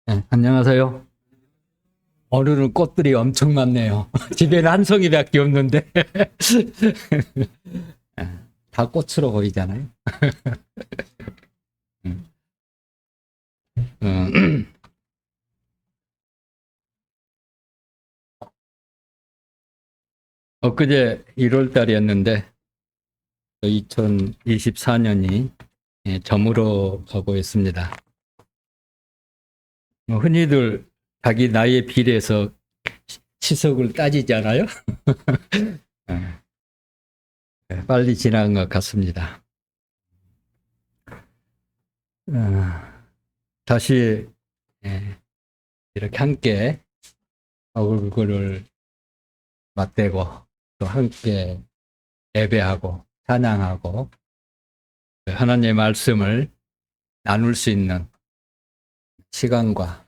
네, 안녕하세요. 오늘은 꽃들이 엄청 많네요. 집에는 한 송이밖에 없는데 다 꽃으로 보이잖아요. 음, 음, 엊그제 1월 달이었는데 2024년이 저물어 가고 있습니다. 흔히들 자기 나이에 비례해서 시석을 따지잖아요. 빨리 지나간 것 같습니다. 다시 이렇게 함께 얼굴을 맞대고 또 함께 예배하고 찬양하고 하나님의 말씀을 나눌 수 있는 시간과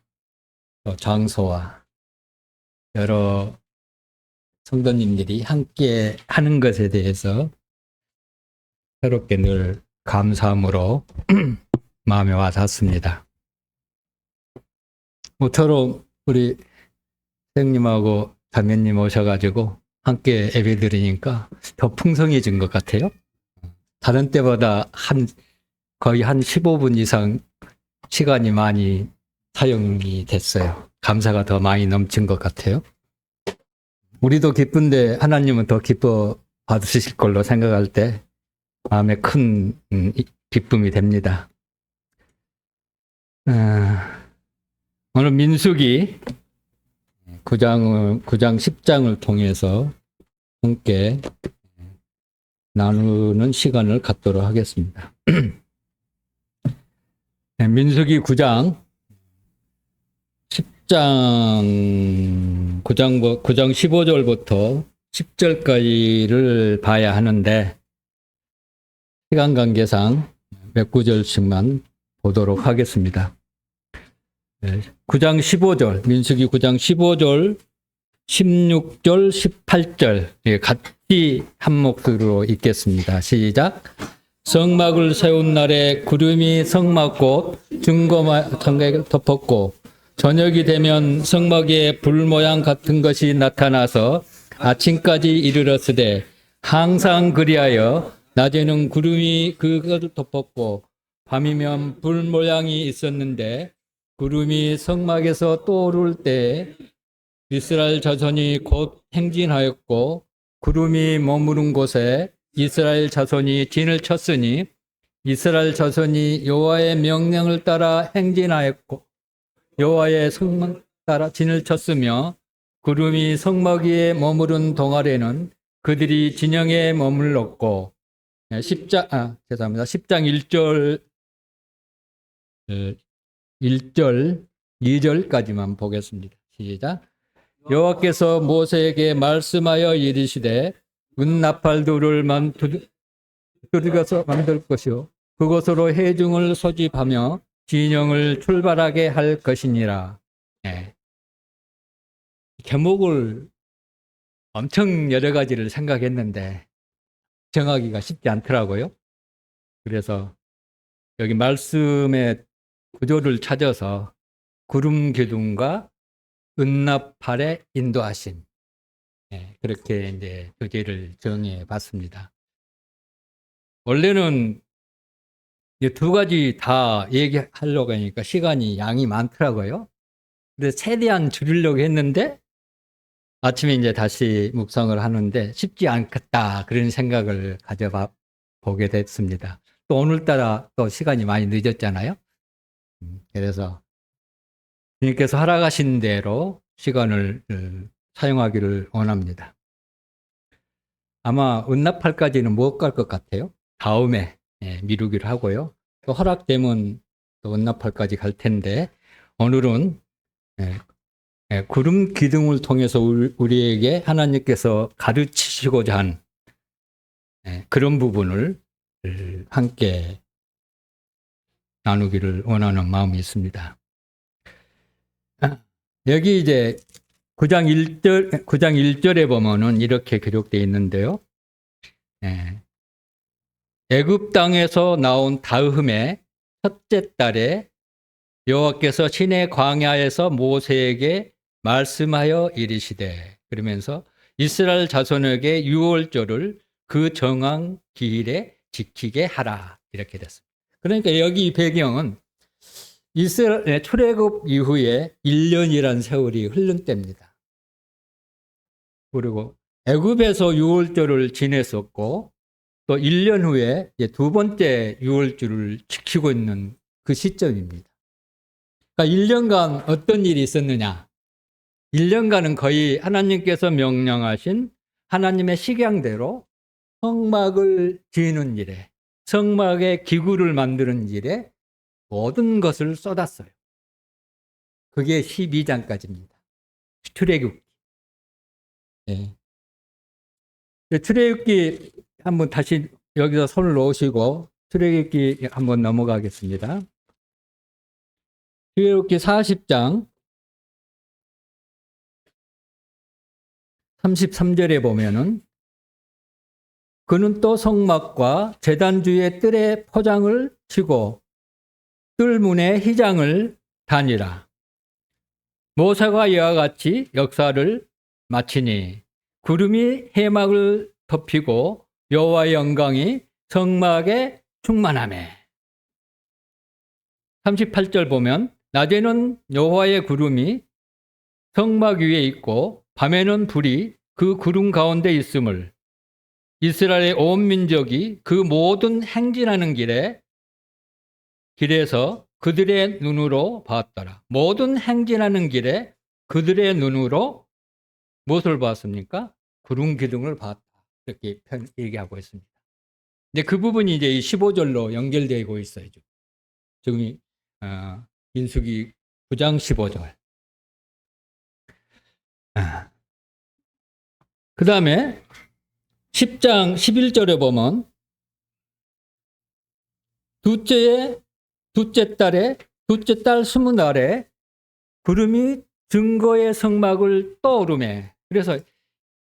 또 장소와 여러 성도님들이 함께 하는 것에 대해서 새롭게 늘 감사함으로 마음에 와 닿습니다. 모처럼 우리 선생님하고 자매님 오셔가지고 함께 예배 드리니까 더 풍성해진 것 같아요. 다른 때보다 거의 한 15분 이상 시간이 많이 사용이 됐어요. 감사가 더 많이 넘친 것 같아요. 우리도 기쁜데 하나님은 더 기뻐 받으실 걸로 생각할 때 마음에 큰 기쁨이 됩니다. 오늘 민수기 9장 10장을 통해서 함께 나누는 시간을 갖도록 하겠습니다. 민수기 9장 9장 15절부터 10절까지를 봐야 하는데 시간 관계상 몇 구절씩만 보도록 하겠습니다. 9장 15절, 민수기 9장 15절, 16절, 18절 같이 한 목소리로 읽겠습니다. 시작. 성막을 세운 날에 구름이 성막꽃 증거막을 덮었고 저녁이 되면 성막에 불 모양 같은 것이 나타나서 아침까지 이르렀으되 항상 그리하여 낮에는 구름이 그것을 덮었고 밤이면 불 모양이 있었는데 구름이 성막에서 떠오를 때 이스라엘 자손이 곧 행진하였고 구름이 머무른 곳에 이스라엘 자손이 진을 쳤으니 이스라엘 자손이 여호와의 명령을 따라 행진하였고 여호와의 성막 따라 진을 쳤으며 구름이 성막 위에 머무른 동안에는 그들이 진영에 머물렀고 10장 1절 1절 2절까지만 보겠습니다. 시작. 여호와께서 모세에게 말씀하여 이르시되 은나팔돌을 두들겨서 만들 것이요 그것으로 회중을 소집하며 진영을 출발하게 할 것이니라. 제목을 엄청 여러 가지를 생각했는데 정하기가 쉽지 않더라고요. 그래서 여기 말씀의 구조를 찾아서 구름 기둥과 은나팔의 인도하심, 그렇게 이제 주제를 정해 봤습니다. 원래는 이 두 가지 다 얘기하려고 하니까 시간이 양이 많더라고요. 그래서 최대한 줄이려고 했는데 아침에 이제 다시 묵상을 하는데 쉽지 않겠다 그런 생각을 가져보게 됐습니다. 또 오늘따라 또 시간이 많이 늦었잖아요. 그래서 주님께서 허락하신 대로 시간을 사용하기를 원합니다. 아마 은나팔까지는 못 갈 것 같아요. 다음에 미루기로 하고요. 또 허락되면 또 은나팔까지 갈 텐데 오늘은 구름 기둥을 통해서 우리에게 하나님께서 가르치시고자 한 그런 부분을 함께 나누기를 원하는 마음이 있습니다. 여기 이제 9장 1절에 보면은 이렇게 기록되어 있는데요. 애굽 땅에서 나온 다음에 첫째 달에 여호와께서 시내 광야에서 모세에게 말씀하여 이르시되, 그러면서 이스라엘 자손에게 유월절을 그 정한 기일에 지키게 하라, 이렇게 됐습니다. 그러니까 여기 배경은 이스라엘 출애굽 이후에 1년이라는 세월이 흐른 때입니다. 그리고 애굽에서 유월절을 지냈었고 또 1년 후에 두 번째 유월절을 지키고 있는 그 시점입니다. 그러니까 1년간 어떤 일이 있었느냐? 1년간은 거의 하나님께서 명령하신 하나님의 식양대로 성막을 지는 일에, 성막의 기구를 만드는 일에 모든 것을 쏟았어요. 그게 12장까지입니다. 출애굽기. 네. 출애굽기 한번 다시 여기서 손을 놓으시고 출애굽기 한번 넘어가겠습니다. 출애굽기 40장 33절에 보면은 그는 또 성막과 제단주의 뜰에 포장을 치고 뜰문에 휘장을 다니라. 모세가 이와 같이 역사를 마치니 구름이 해막을 덮이고 여호와의 영광이 성막에 충만하매. 38절 보면 낮에는 여호와의 구름이 성막 위에 있고 밤에는 불이 그 구름 가운데 있음을 이스라엘의 온 민족이 그 모든 행진하는 길에서 그들의 눈으로 봤더라. 모든 행진하는 길에 그들의 눈으로 무엇을 봤습니까? 구름 기둥을 봤다. 이렇게 얘기하고 있습니다. 근데 그 부분이 이제 15절로 연결되고 있어요. 지금 민수기 9장 15절. 그 다음에 10장 11절에 보면 둘째 딸 20날에 구름이 증거의 성막을 떠오르매.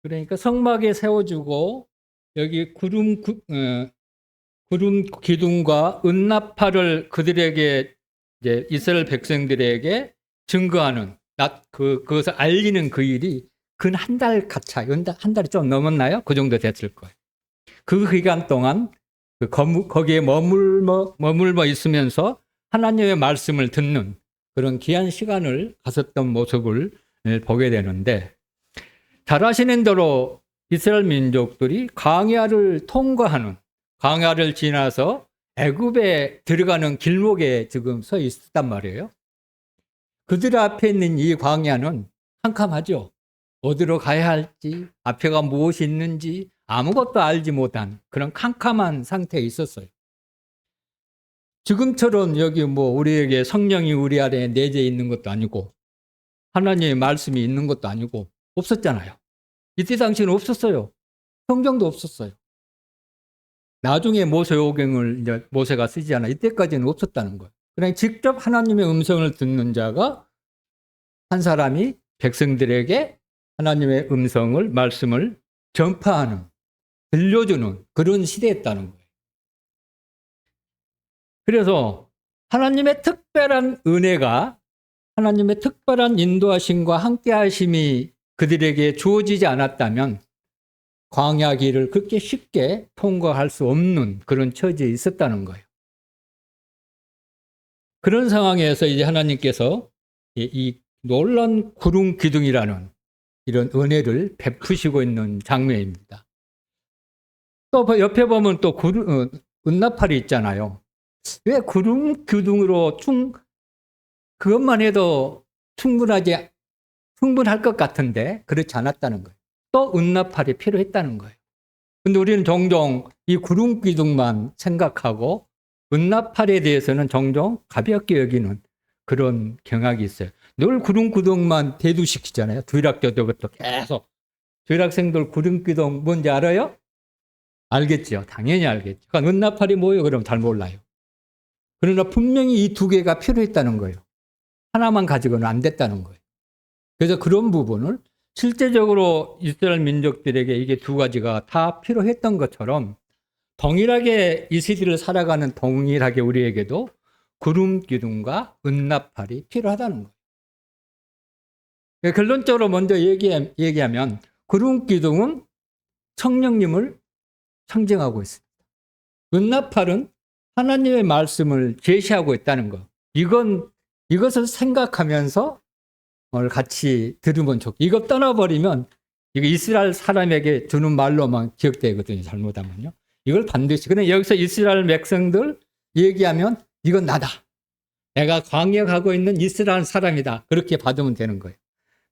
그러니까 성막에 세워주고 여기 구름 기둥과 은나팔을 그들에게 이제 이스라엘 백성들에게 증거하는 그것을 알리는 그 일이 근 한 달 가차, 한 달이 좀 넘었나요? 그 정도 됐을 거예요. 그 기간 동안 거기에 머물러 있으면서 하나님의 말씀을 듣는 그런 귀한 시간을 가졌던 모습을 보게 되는데, 잘 아시는 대로 이스라엘 민족들이 광야를 통과하는, 광야를 지나서 애굽에 들어가는 길목에 지금 서 있었단 말이에요. 그들 앞에 있는 이 광야는 캄캄하죠. 어디로 가야 할지, 앞에가 무엇이 있는지 아무것도 알지 못한 그런 캄캄한 상태에 있었어요. 지금처럼 여기 우리에게 성령이 우리 안에 내재 있는 것도 아니고 하나님의 말씀이 있는 것도 아니고 없었잖아요. 이때 당시에는 없었어요. 성경도 없었어요. 나중에 모세오경을 이제 모세가 쓰지 않아. 이때까지는 없었다는 거예요. 그냥 직접 하나님의 음성을 듣는 자가 한 사람이 백성들에게 하나님의 음성을, 말씀을 전파하는, 들려주는 그런 시대였다는 거예요. 그래서 하나님의 특별한 은혜가, 하나님의 특별한 인도하심과 함께하심이 그들에게 주어지지 않았다면 광야 길을 그렇게 쉽게 통과할 수 없는 그런 처지에 있었다는 거예요. 그런 상황에서 이제 하나님께서 이 놀라운 구름 기둥이라는 이런 은혜를 베푸시고 있는 장면입니다. 또 옆에 보면 또 은나팔이 있잖아요. 왜 구름 기둥으로 그것만 해도 충분할 것 같은데 그렇지 않았다는 거예요. 또 은나팔이 필요했다는 거예요. 근데 우리는 종종 이 구름 기둥만 생각하고 은나팔에 대해서는 종종 가볍게 여기는 그런 경향이 있어요. 늘 구름 기둥만 대두시키잖아요. 주일학교 때부터 계속. 주일학생들 구름 기둥 뭔지 알아요? 알겠죠. 당연히 알겠죠. 그러니까 은나팔이 뭐예요? 그럼 잘 몰라요. 그러나 분명히 이 두 개가 필요했다는 거예요. 하나만 가지고는 안 됐다는 거예요. 그래서 그런 부분을 실제적으로 이스라엘 민족들에게 이게 두 가지가 다 필요했던 것처럼 동일하게 이 시대를 살아가는 동일하게 우리에게도 구름 기둥과 은나팔이 필요하다는 거예요. 결론적으로 먼저 얘기하면 구름 기둥은 성령님을 상징하고 있습니다. 은나팔은 하나님의 말씀을 제시하고 있다는 것. 이것을 생각하면서 오늘 같이 들으면 좋겠고, 이거 떠나버리면 이거 이스라엘 사람에게 주는 말로만 기억되거든요. 잘못하면요. 이걸 반드시. 그런데 여기서 이스라엘 백성들 얘기하면 이건 나다. 내가 광역하고 있는 이스라엘 사람이다. 그렇게 받으면 되는 거예요.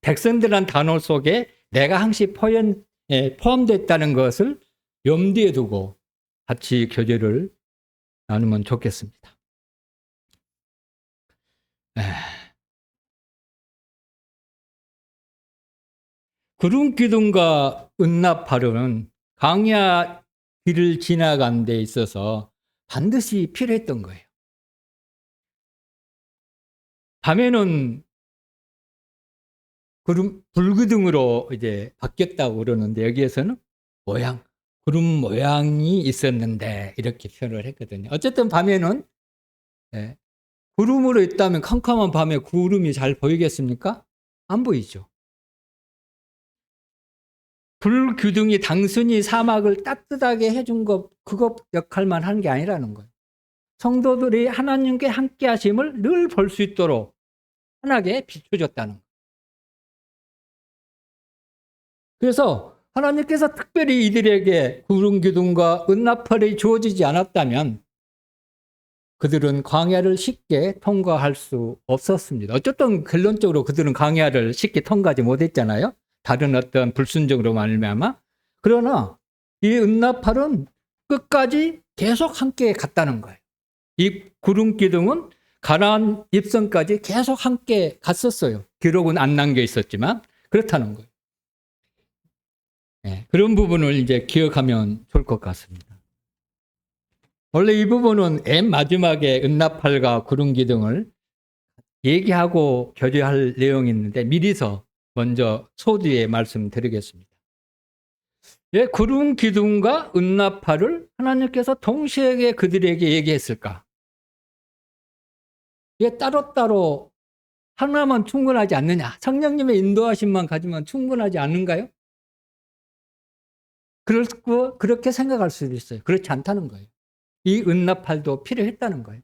백성들이란 단어 속에 내가 항시 포함됐다는 것을 염두에 두고 같이 교제를 나누면 좋겠습니다. 구름 기둥과 은나팔은 광야 길을 지나간 데 있어서 반드시 필요했던 거예요. 밤에는 불기둥으로 이제 바뀌었다고 그러는데 여기에서는 구름 모양이 있었는데 이렇게 표현을 했거든요. 어쨌든 밤에는 구름으로 있다면 캄캄한 밤에 구름이 잘 보이겠습니까? 안 보이죠. 불기둥이 단순히 사막을 따뜻하게 해준 그것 역할만 하는 게 아니라는 거예요. 성도들이 하나님께 함께 하심을 늘 볼 수 있도록 환하게 비춰줬다는 거예요. 그래서 하나님께서 특별히 이들에게 구름 기둥과 은나팔이 주어지지 않았다면 그들은 광야를 쉽게 통과할 수 없었습니다. 어쨌든 결론적으로 그들은 광야를 쉽게 통과하지 못했잖아요. 다른 어떤 불순종으로 말미암아. 그러나 이 은나팔은 끝까지 계속 함께 갔다는 거예요. 이 구름 기둥은 가나안 입성까지 계속 함께 갔었어요. 기록은 안 남겨 있었지만 그렇다는 거예요. 그런 부분을 이제 기억하면 좋을 것 같습니다. 원래 이 부분은 맨 마지막에 은나팔과 구름 기둥을 얘기하고 교제할 내용이 있는데 미리서 먼저 소두에 말씀드리겠습니다. 왜 구름 기둥과 은나팔을 하나님께서 동시에 그들에게 얘기했을까? 왜 따로따로 하나만 충분하지 않느냐? 성령님의 인도하심만 가지면 충분하지 않은가요? 그렇게 생각할 수도 있어요. 그렇지 않다는 거예요. 이 은나팔도 필요했다는 거예요.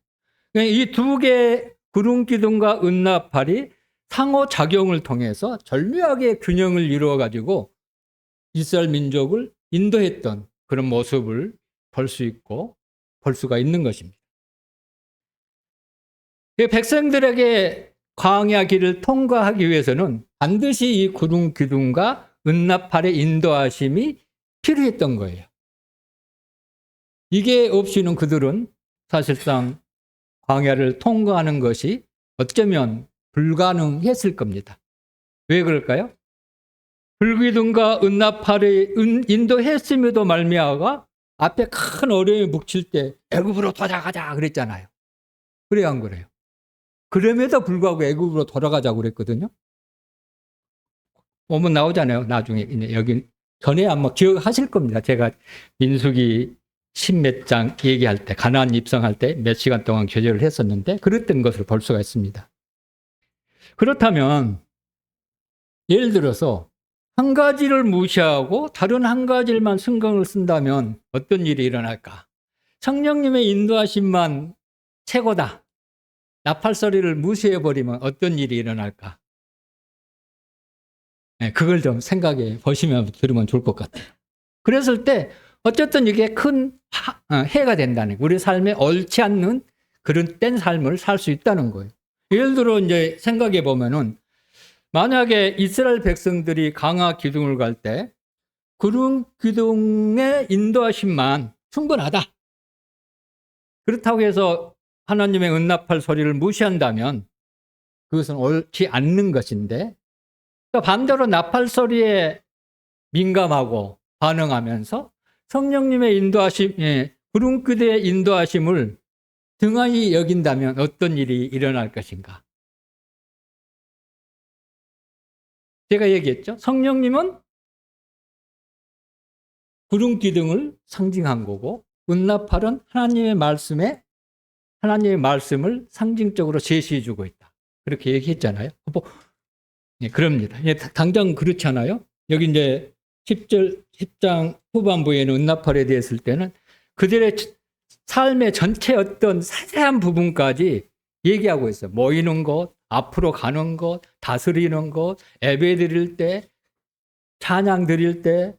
이 두 개의 구름 기둥과 은나팔이 상호작용을 통해서 절묘하게 균형을 이루어가지고 이스라엘 민족을 인도했던 그런 모습을 볼 수가 있는 것입니다. 백성들에게 광야 길을 통과하기 위해서는 반드시 이 구름 기둥과 은나팔의 인도하심이 필요했던 거예요. 이게 없이는 그들은 사실상 광야를 통과하는 것이 어쩌면 불가능했을 겁니다. 왜 그럴까요? 불기둥과 은나팔을 인도했음에도 말미암아 앞에 큰 어려움이 묵칠 때 애굽으로 돌아가자 그랬잖아요. 그래야 안 그래요? 그럼에도 불구하고 애굽으로 돌아가자고 그랬거든요. 오면 나오잖아요. 나중에 여기 전에 아마 기억하실 겁니다. 제가 민수기 10몇 장 얘기할 때 가나안 입성할 때 몇 시간 동안 교제를 했었는데 그랬던 것을 볼 수가 있습니다. 그렇다면 예를 들어서 한 가지를 무시하고 다른 한 가지만 신경을 쓴다면 어떤 일이 일어날까? 성령님의 인도하심만 최고다. 나팔소리를 무시해버리면 어떤 일이 일어날까? 그걸 좀 생각해 보시면 들으면 좋을 것 같아요. 그랬을 때 어쨌든 이게 큰 해가 된다는 거예요. 우리 삶에 옳지 않는 그런 땐 삶을 살 수 있다는 거예요. 예를 들어 이제 생각해 보면은 만약에 이스라엘 백성들이 광야 기둥을 갈 때 구름 기둥의 인도하심만 충분하다. 그렇다고 해서 하나님의 은나팔 소리를 무시한다면 그것은 옳지 않는 것인데 반대로 나팔 소리에 민감하고 반응하면서 성령님의 인도하심, 구름 기둥의 인도하심을 등한히 여긴다면 어떤 일이 일어날 것인가? 제가 얘기했죠. 성령님은 구름 기둥을 상징한 거고 은나팔은 하나님의 말씀에 하나님의 말씀을 상징적으로 제시해 주고 있다. 그렇게 얘기했잖아요. 예, 그럽니다. 예, 당장 그렇잖아요. 여기 이제 10장 후반부에는 은나팔에 대했을 때는 그들의 삶의 전체 어떤 세세한 부분까지 얘기하고 있어요. 모이는 것, 앞으로 가는 것, 다스리는 것, 예배 드릴 때, 찬양 드릴 때,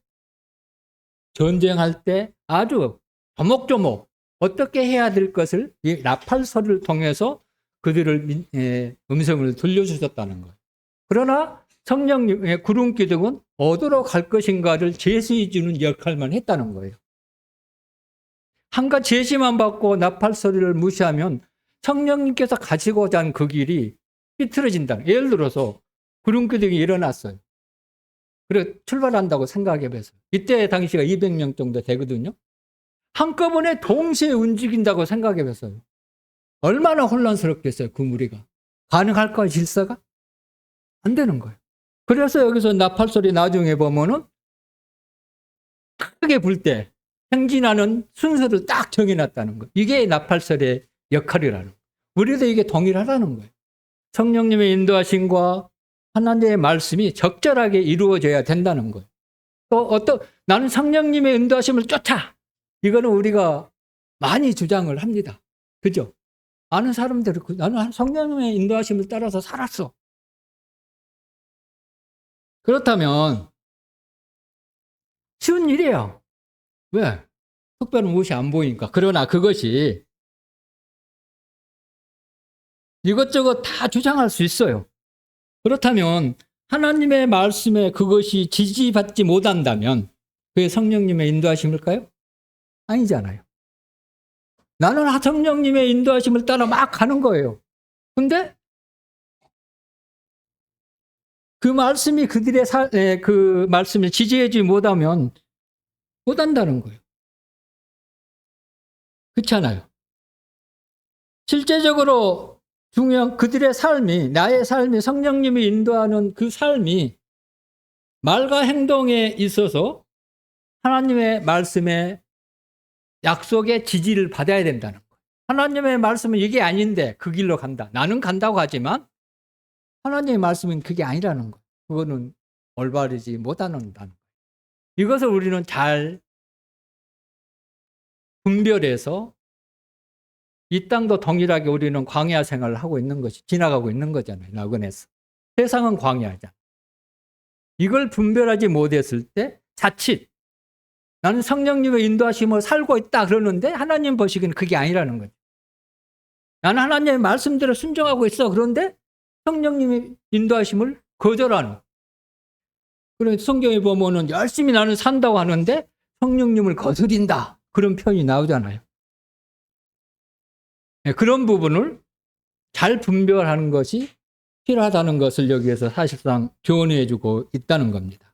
전쟁할 때 아주 조목조목 어떻게 해야 될 것을 이 나팔소리를 통해서 그들을 음성을 들려주셨다는 거예요. 그러나 성령님의 구름 기둥은 어디로 갈 것인가를 제시해 주는 역할만 했다는 거예요. 한가 제시만 받고 나팔소리를 무시하면 성령님께서 가시고자 한 그 길이 삐뚤어진다. 예를 들어서 구름 기둥이 일어났어요. 그래 출발한다고 생각해 보세요. 이때 당시가 200명 정도 되거든요. 한꺼번에 동시에 움직인다고 생각해 보세요. 얼마나 혼란스럽겠어요, 그 무리가. 가능할까요, 질서가? 안 되는 거예요. 그래서 여기서 나팔소리 나중에 보면은 크게 불 때 행진하는 순서를 딱 정해놨다는 거예요. 이게 나팔소리의 역할이라는 거예요. 우리도 이게 동일하다는 거예요. 성령님의 인도하심과 하나님의 말씀이 적절하게 이루어져야 된다는 거예요. 또 나는 성령님의 인도하심을 쫓아. 이거는 우리가 많이 주장을 합니다. 그죠? 아는 사람들이 나는 성령님의 인도하심을 따라서 살았어. 그렇다면 쉬운 일이에요. 왜? 특별한 무엇이 안 보이니까. 그러나 그것이 이것저것 다 주장할 수 있어요. 그렇다면 하나님의 말씀에 그것이 지지받지 못한다면 그게 성령님의 인도하심일까요? 아니잖아요. 나는 성령님의 인도하심을 따라 막 가는 거예요. 근데 그 말씀이 그들의 그 말씀을 지지해주지 못하면 못한다는 거예요. 그렇잖아요. 실제적으로 중요한 그들의 삶이, 나의 삶이 성령님이 인도하는 그 삶이 말과 행동에 있어서 하나님의 말씀에 약속의 지지를 받아야 된다는 거예요. 하나님의 말씀은 이게 아닌데 그 길로 간다. 나는 간다고 하지만 하나님의 말씀은 그게 아니라는 거예요. 그거는 올바르지 못한다는 거예요. 이것을 우리는 잘 분별해서 이 땅도 동일하게 우리는 광야 생활을 하고 있는 것이 지나가고 있는 거잖아요. 나그네에서. 세상은 광야잖아. 이걸 분별하지 못했을 때 자칫 나는 성령님의 인도하심을 살고 있다 그러는데 하나님 보시기에는 그게 아니라는 거죠. 나는 하나님의 말씀대로 순종하고 있어. 그런데 성령님의 인도하심을 거절하는. 그래서 성경에 보면은 열심히 나는 산다고 하는데 성령님을 거스린다. 그런 표현이 나오잖아요. 그런 부분을 잘 분별하는 것이 필요하다는 것을 여기에서 사실상 교훈해 주고 있다는 겁니다.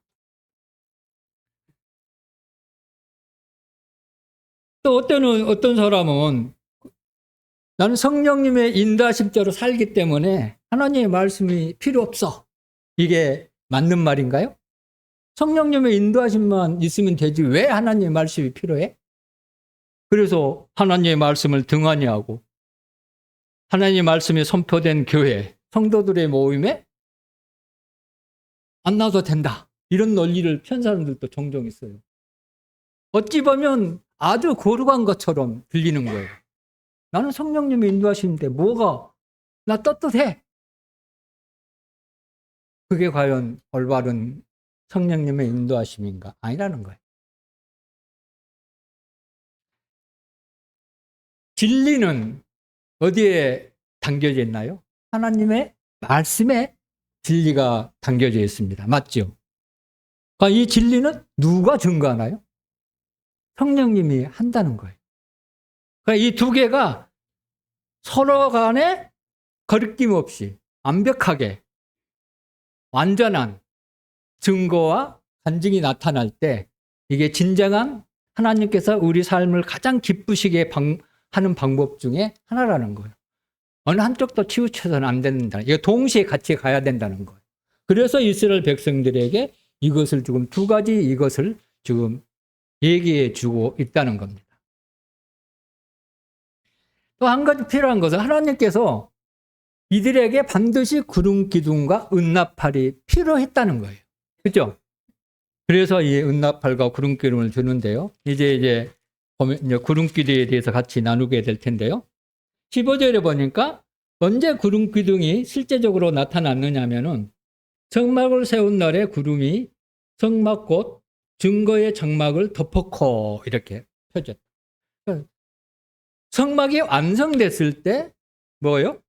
또 어떤 사람은 나는 성령님의 인도하심대로 살기 때문에 하나님의 말씀이 필요 없어. 이게 맞는 말인가요? 성령님의 인도하심만 있으면 되지 왜 하나님의 말씀이 필요해? 그래서 하나님의 말씀을 등한히 하고 하나님의 말씀이 선포된 교회, 성도들의 모임에 안 나와도 된다. 이런 논리를 편 사람들도 종종 있어요. 어찌 보면 아주 거룩한 것처럼 들리는 거예요. 나는 성령님이 인도하시는데 뭐가 나 떳떳해. 그게 과연 올바른 성령님의 인도하심인가? 아니라는 거예요. 진리는 어디에 담겨져 있나요? 하나님의 말씀에 진리가 담겨져 있습니다. 맞죠? 그러니까 이 진리는 누가 증거하나요? 성령님이 한다는 거예요. 그러니까 이 두 개가 서로 간에 거리낌 없이 완벽하게 완전한 증거와 간증이 나타날 때 이게 진정한 하나님께서 우리 삶을 가장 기쁘시게 하는 방법 중에 하나라는 거예요. 어느 한쪽도 치우쳐서는 안 된다. 이거 동시에 같이 가야 된다는 거예요. 그래서 이스라엘 백성들에게 이것을 지금 두 가지 이것을 지금 얘기해 주고 있다는 겁니다. 또 한 가지 필요한 것은 하나님께서 이들에게 반드시 구름 기둥과 은나팔이 필요했다는 거예요. 그렇죠? 그래서 이 은나팔과 구름 기둥을 주는데요. 이제 구름 기둥에 대해서 같이 나누게 될 텐데요. 15절에 보니까 언제 구름 기둥이 실제적으로 나타났느냐면은 성막을 세운 날에 구름이 성막 곧 증거의 장막을 덮었고 이렇게 펴졌다. 성막이 완성됐을 때 뭐예요?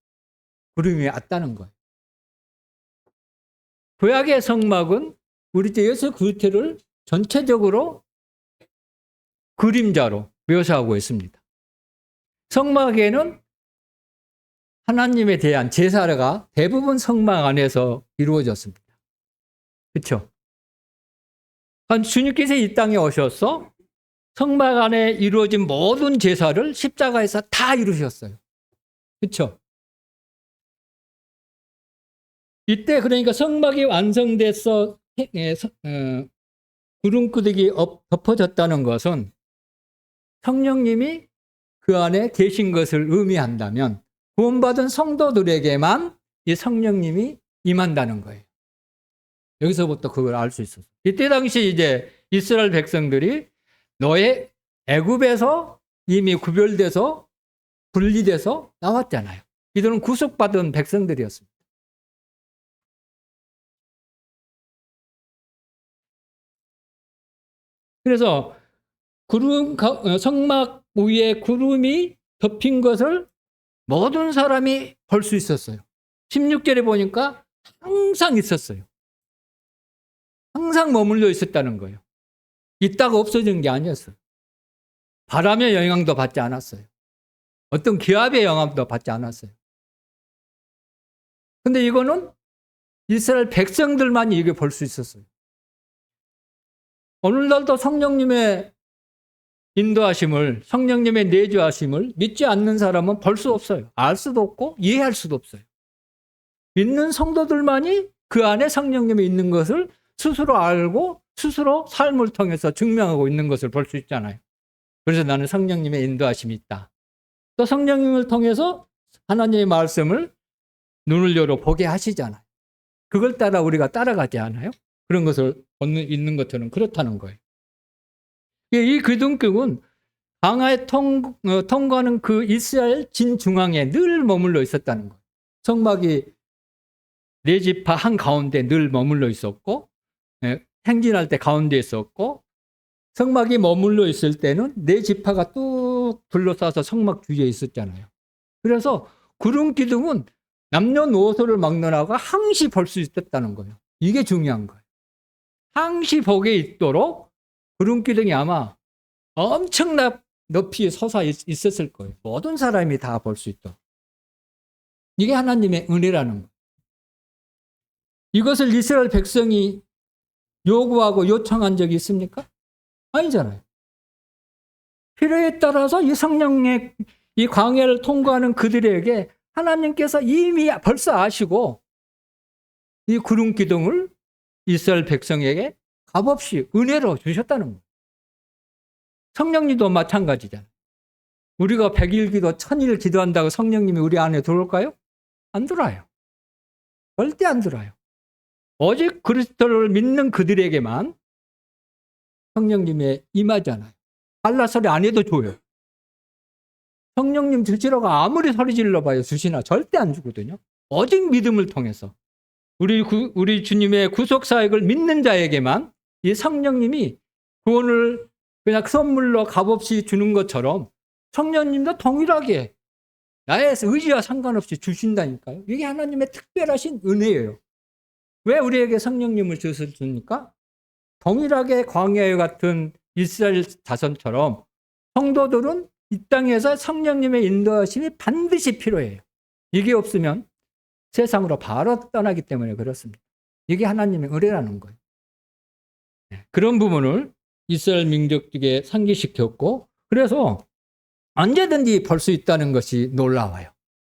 구름이 왔다는 거예요. 구약의 성막은 우리 주 예수 그리스도를 전체적으로 그림자로 묘사하고 있습니다. 성막에는 하나님에 대한 제사가 대부분 성막 안에서 이루어졌습니다. 그렇죠? 주님께서 이 땅에 오셔서 성막 안에 이루어진 모든 제사를 십자가에서 다 이루셨어요. 그렇죠? 이때 그러니까 성막이 완성돼서 구름기둥이 덮어졌다는 것은 성령님이 그 안에 계신 것을 의미한다면 구원받은 성도들에게만 이 성령님이 임한다는 거예요. 여기서부터 그걸 알 수 있었어요. 이때 당시 이제 이스라엘 백성들이 너의 애굽에서 이미 구별돼서 분리돼서 나왔잖아요. 이들은 구속받은 백성들이었습니다. 그래서 성막 위에 구름이 덮인 것을 모든 사람이 볼 수 있었어요. 16절에 보니까 항상 있었어요. 항상 머물러 있었다는 거예요. 있다가 없어진 게 아니었어요. 바람의 영향도 받지 않았어요. 어떤 기압의 영향도 받지 않았어요. 근데 이거는 이스라엘 백성들만 이게 볼 수 있었어요. 오늘날도 성령님의 인도하심을, 성령님의 내주하심을 믿지 않는 사람은 볼 수 없어요. 알 수도 없고 이해할 수도 없어요. 믿는 성도들만이 그 안에 성령님이 있는 것을 스스로 알고 스스로 삶을 통해서 증명하고 있는 것을 볼 수 있잖아요. 그래서 나는 성령님의 인도하심이 있다. 또 성령님을 통해서 하나님의 말씀을 눈을 열어 보게 하시잖아요. 그걸 따라 우리가 따라가지 않아요? 그런 것을 있는 것처럼 그렇다는 거예요. 이 기둥격은 강하에 통과하는 그 이스라엘 진중앙에 늘 머물러 있었다는 거예요. 성막이 네 지파 한 가운데 늘 머물러 있었고, 행진할 때 가운데 있었고, 성막이 머물러 있을 때는 네 지파가 뚝 둘러싸서 성막 주위에 있었잖아요. 그래서 구름 기둥은 남녀노소를 막론하고 항시 볼 수 있었다는 거예요. 이게 중요한 거예요. 항시 보게 있도록 구름 기둥이 아마 엄청난 높이에 솟아 있었을 거예요. 모든 사람이 다 볼 수 있도록. 이게 하나님의 은혜라는 거예요. 이것을 이스라엘 백성이 요구하고 요청한 적이 있습니까? 아니잖아요. 필요에 따라서 이 성령의 이 광야를 통과하는 그들에게 하나님께서 이미 벌써 아시고 이 구름 기둥을 이스라엘 백성에게 값없이 은혜로 주셨다는 거예요. 성령님도 마찬가지잖아요. 우리가 100일 기도, 1000일 기도한다고 성령님이 우리 안에 들어올까요? 안 들어와요. 절대 안 들어와요. 오직 그리스도를 믿는 그들에게만 성령님의 임하잖아요. 달라 소리 안 해도 줘요. 성령님 주시라고 아무리 소리 질러봐요. 주시나 절대 안 주거든요. 오직 믿음을 통해서 우리 주님의 구속사역을 믿는 자에게만 이 성령님이 구원을 그냥 선물로 값없이 주는 것처럼 성령님도 동일하게 나의 의지와 상관없이 주신다니까요. 이게 하나님의 특별하신 은혜예요. 왜 우리에게 성령님을 주셨습니까? 동일하게 광야와 같은 이스라엘 자손처럼 성도들은 이 땅에서 성령님의 인도하심이 반드시 필요해요. 이게 없으면 세상으로 바로 떠나기 때문에 그렇습니다. 이게 하나님의 은혜라는 거예요. 그런 부분을 이스라엘 민족에게 상기시켰고, 그래서 언제든지 볼 수 있다는 것이 놀라워요.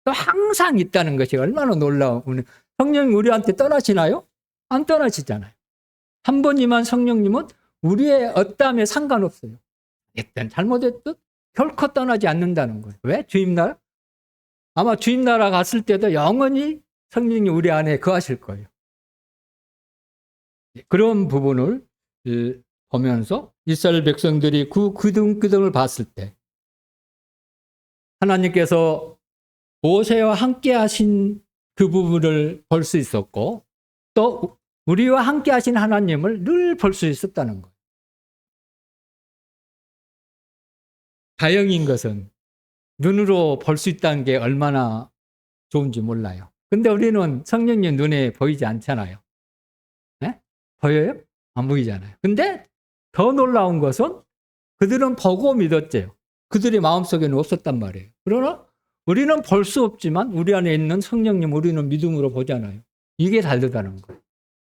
또 항상 있다는 것이 얼마나 놀라워. 성령이 우리한테 떠나시나요? 안 떠나시잖아요. 한 번이만 성령님은 우리의 어떠함에 상관없어요. 했든 잘못했든 결코 떠나지 않는다는 거예요. 왜? 주님 나라 아마 주님 나라 갔을 때도 영원히 성령이 우리 안에 거하실 거예요. 그런 부분을 보면서 이스라엘 백성들이 그 기둥을 봤을 때 하나님께서 모세와 함께 하신 그 부분을 볼 수 있었고 또 우리와 함께 하신 하나님을 늘 볼 수 있었다는 거예요. 다행인 것은 눈으로 볼 수 있다는 게 얼마나 좋은지 몰라요. 근데 우리는 성령님 눈에 보이지 않잖아요. 네? 보여요? 안 보이잖아요. 근데 더 놀라운 것은 그들은 보고 믿었대요. 그들의 마음속에는 없었단 말이에요. 그러나 우리는 볼 수 없지만 우리 안에 있는 성령님 우리는 믿음으로 보잖아요. 이게 다르다는 거예요.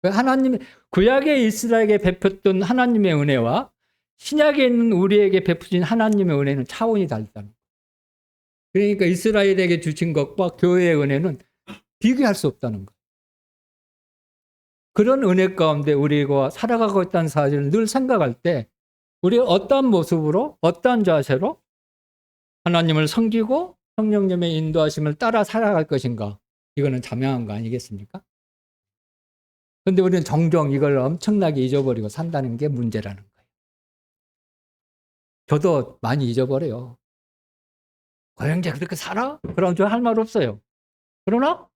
하나님의 구약의 이스라엘에게 베풀었던 하나님의 은혜와 신약에 있는 우리에게 베푸신 하나님의 은혜는 차원이 다르다는 거예요. 그러니까 이스라엘에게 주신 것과 교회의 은혜는 비교할 수 없다는 거예요. 그런 은혜 가운데 우리가 살아가고 있다는 사실을 늘 생각할 때 우리가 어떠한 모습으로 어떠한 자세로 하나님을 섬기고 성령님의 인도하심을 따라 살아갈 것인가, 이거는 자명한 거 아니겠습니까? 그런데 우리는 종종 이걸 엄청나게 잊어버리고 산다는 게 문제라는 거예요. 저도 많이 잊어버려요. 고영재 그렇게 살아? 그럼 저 할 말 없어요. 그러나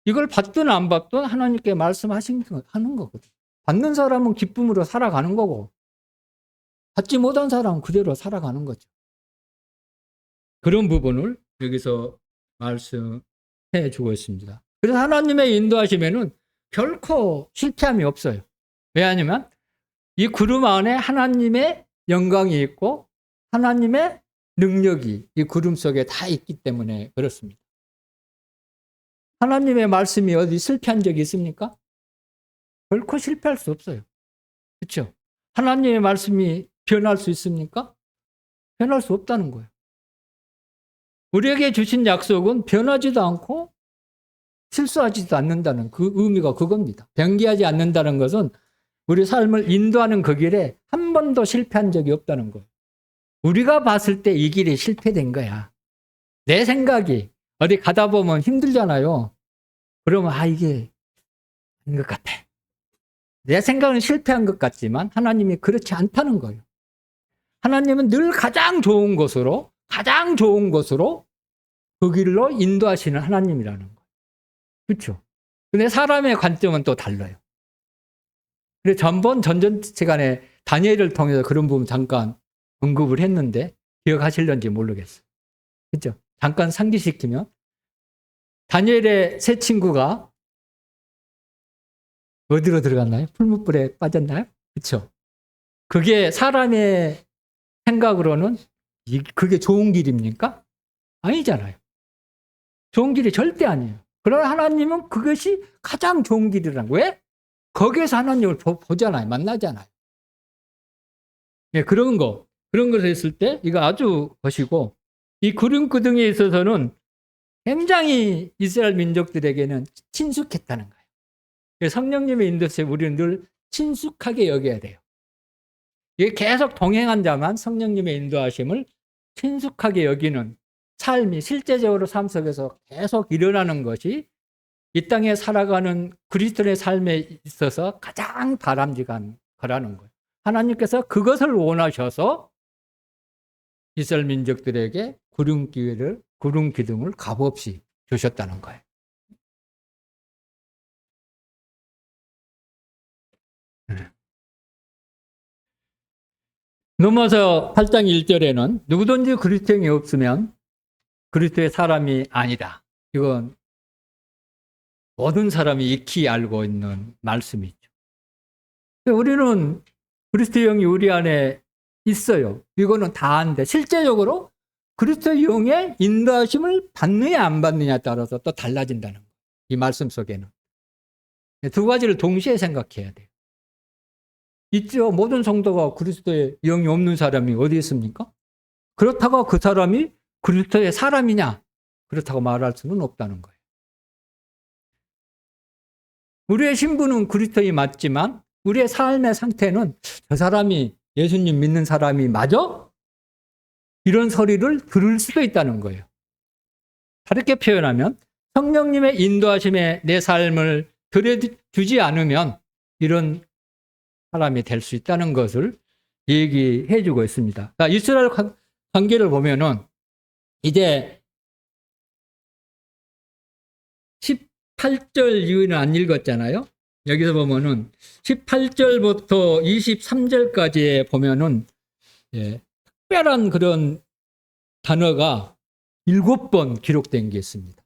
이걸 받든 안 받든 하나님께 말씀하신 하는 거거든요. 받는 사람은 기쁨으로 살아가는 거고 받지 못한 사람은 그대로 살아가는 거죠. 그런 부분을 여기서 말씀해 주고 있습니다. 그래서 하나님의 인도하시면은 결코 실패함이 없어요. 왜냐하면 이 구름 안에 하나님의 영광이 있고 하나님의 능력이 이 구름 속에 다 있기 때문에 그렇습니다. 하나님의 말씀이 어디 실패한 적이 있습니까? 결코 실패할 수 없어요. 그렇죠? 하나님의 말씀이 변할 수 있습니까? 변할 수 없다는 거예요. 우리에게 주신 약속은 변하지도 않고 실수하지도 않는다는 그 의미가 그겁니다. 변개하지 않는다는 것은 우리 삶을 인도하는 그 길에 한 번도 실패한 적이 없다는 거예요. 우리가 봤을 때 이 길이 실패된 거야. 내 생각이 어디 가다 보면 힘들잖아요. 그러면 이게 아닌 것 같아. 내 생각은 실패한 것 같지만 하나님이 그렇지 않다는 거예요. 하나님은 늘 가장 좋은 것으로 그 길로 인도하시는 하나님이라는 거예요. 그렇죠? 근데 사람의 관점은 또 달라요. 그래서 전전 시간에 다니엘을 통해서 그런 부분 잠깐 언급을 했는데 기억하실런지 모르겠어요. 그렇죠? 잠깐 상기시키면 다니엘의 세 친구가 어디로 들어갔나요? 풀무불에 빠졌나요? 그렇죠? 그게 사람의 생각으로는 그게 좋은 길입니까? 아니잖아요. 좋은 길이 절대 아니에요. 그러나 하나님은 그것이 가장 좋은 길이라는 거예요. 왜? 거기에서 하나님을 보잖아요. 만나잖아요. 예, 그런 것을 했을 때 이거 아주 것이고 이 구름 기둥에 있어서는 굉장히 이스라엘 민족들에게는 친숙했다는 거예요. 성령님의 인도에 우리는 늘 친숙하게 여겨야 돼요. 이게 계속 동행한 자만 성령님의 인도하심을 친숙하게 여기는 삶이 실제적으로 삶 속에서 계속 일어나는 것이 이 땅에 살아가는 그리스도의 삶에 있어서 가장 바람직한 거라는 거예요. 하나님께서 그것을 원하셔서 이스라엘 민족들에게 구름 기둥을 값없이 주셨다는 거예요. 넘어서 8장 1절에는 누구든지 그리스도인이 없으면 그리스도의 사람이 아니다. 이건 모든 사람이 익히 알고 있는 말씀이죠. 우리는 그리스도의 영이 우리 안에 있어요. 이거는 다 아는데 실제적으로 그리스도의 영의 인도하심을 받느냐 안 받느냐에 따라서 또 달라진다는 거예요. 이 말씀 속에는. 두 가지를 동시에 생각해야 돼요. 있죠. 모든 성도가 그리스도의 영이 없는 사람이 어디 있습니까? 그렇다고 그 사람이 그리스도의 사람이냐? 그렇다고 말할 수는 없다는 거예요. 우리의 신분은 그리스도인이 맞지만 우리의 삶의 상태는 저 사람이 예수님 믿는 사람이 맞아? 이런 소리를 들을 수도 있다는 거예요. 다르게 표현하면 성령님의 인도하심에 내 삶을 들여두지 않으면 이런 사람이 될 수 있다는 것을 얘기해 주고 있습니다. 그러니까 이스라엘 관계를 보면은 이제 18절 이후는 안 읽었잖아요. 여기서 보면은 18절부터 23절까지에 보면은 특별한 그런 단어가 7번 기록된 게 있습니다.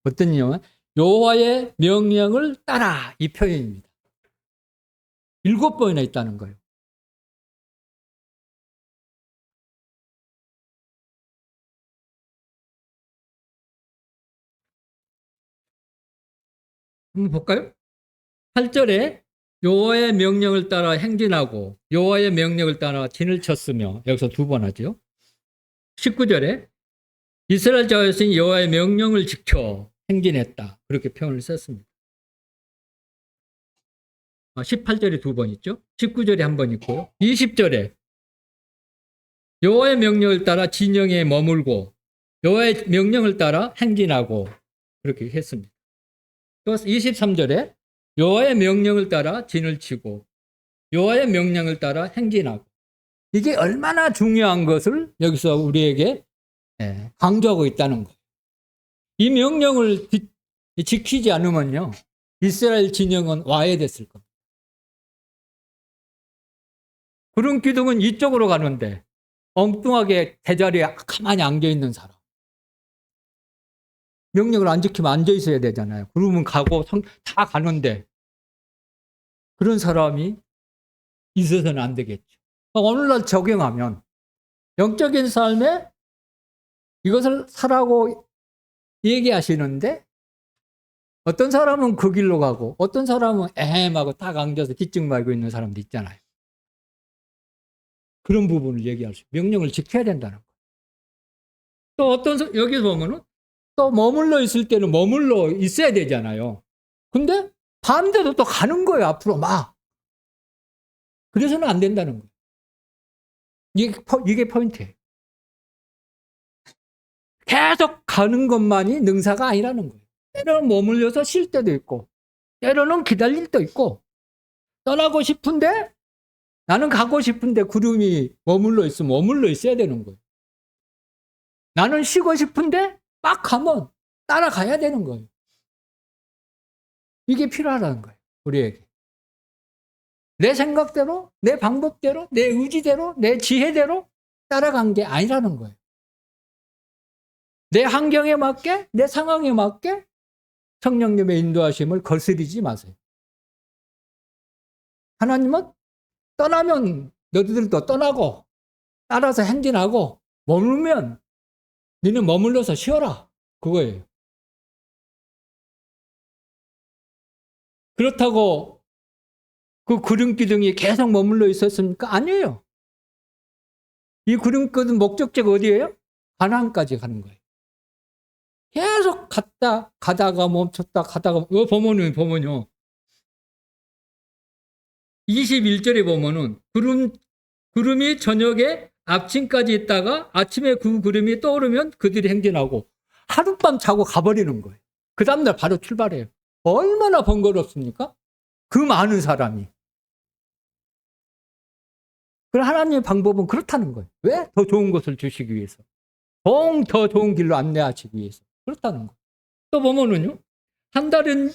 어떤 내용은 여호와의 명령을 따라 이 표현입니다. 7번이나 있다는 거예요. 한번 볼까요? 8절에 여호와의 명령을 따라 행진하고 여호와의 명령을 따라 진을 쳤으며 여기서 2번 하죠. 19절에 이스라엘 자손이 여호와의 명령을 지켜 행진했다. 그렇게 표현을 썼습니다. 18절에 2번 있죠. 19절에 한 번 있고요. 20절에 여호와의 명령을 따라 진영에 머물고 여호와의 명령을 따라 행진하고 그렇게 했습니다. 또 23절에 여호와의 명령을 따라 진을 치고 여호와의 명령을 따라 행진하고 이게 얼마나 중요한 것을 여기서 우리에게 강조하고 있다는 거예요. 이 명령을 지키지 않으면요 이스라엘 진영은 와해됐을 겁니다. 구름 기둥은 이쪽으로 가는데 엉뚱하게 제자리에 가만히 앉아있는 사람. 명령을 안 지키면 앉아있어야 되잖아요. 구름은 가고 다 가는데 그런 사람이 있어서는 안 되겠죠. 오늘날 적용하면 영적인 삶에 이것을 사라고 얘기하시는데 어떤 사람은 그 길로 가고 어떤 사람은 에헴하고 딱 앉아서 기증 말고 있는 사람도 있잖아요. 그런 부분을 얘기할 수 있어요. 명령을 지켜야 된다는 거예요. 또 어떤 여기서 보면은 또 머물러 있을 때는 머물러 있어야 되잖아요. 근데 반대로 또 가는 거예요. 앞으로 막. 그래서는 안 된다는 거예요. 이게 포인트예요. 계속 가는 것만이 능사가 아니라는 거예요. 때로는 머물러서 쉴 때도 있고 때로는 기다릴 때도 있고 떠나고 싶은데 나는 가고 싶은데 구름이 머물러 있으면 머물러 있어야 되는 거예요. 나는 쉬고 싶은데 막 가면 따라가야 되는 거예요. 이게 필요하다는 거예요. 우리에게. 내 생각대로, 내 방법대로, 내 의지대로, 내 지혜대로 따라간 게 아니라는 거예요. 내 환경에 맞게, 내 상황에 맞게 성령님의 인도하심을 거스르지 마세요. 하나님은 떠나면 너희들도 떠나고 따라서 행진하고 머물면 너는 머물러서 쉬어라. 그거예요. 그렇다고 그 구름기둥이 계속 머물러 있었습니까? 아니에요. 이 구름기둥 목적지가 어디예요? 가나안까지 가는 거예요. 계속 가다가 멈췄다 가다가 이거 보면요. 21절에 보면은 구름이 저녁에 아침까지 있다가 아침에 그 구름이 떠오르면 그들이 행진하고 하룻밤 자고 가버리는 거예요. 그 다음날 바로 출발해요. 얼마나 번거롭습니까? 그 많은 사람이. 그럼 하나님의 방법은 그렇다는 거예요. 왜? 더 좋은 것을 주시기 위해서. 더 좋은 길로 안내하시기 위해서. 그렇다는 거예요. 또 보면은요. 한 달은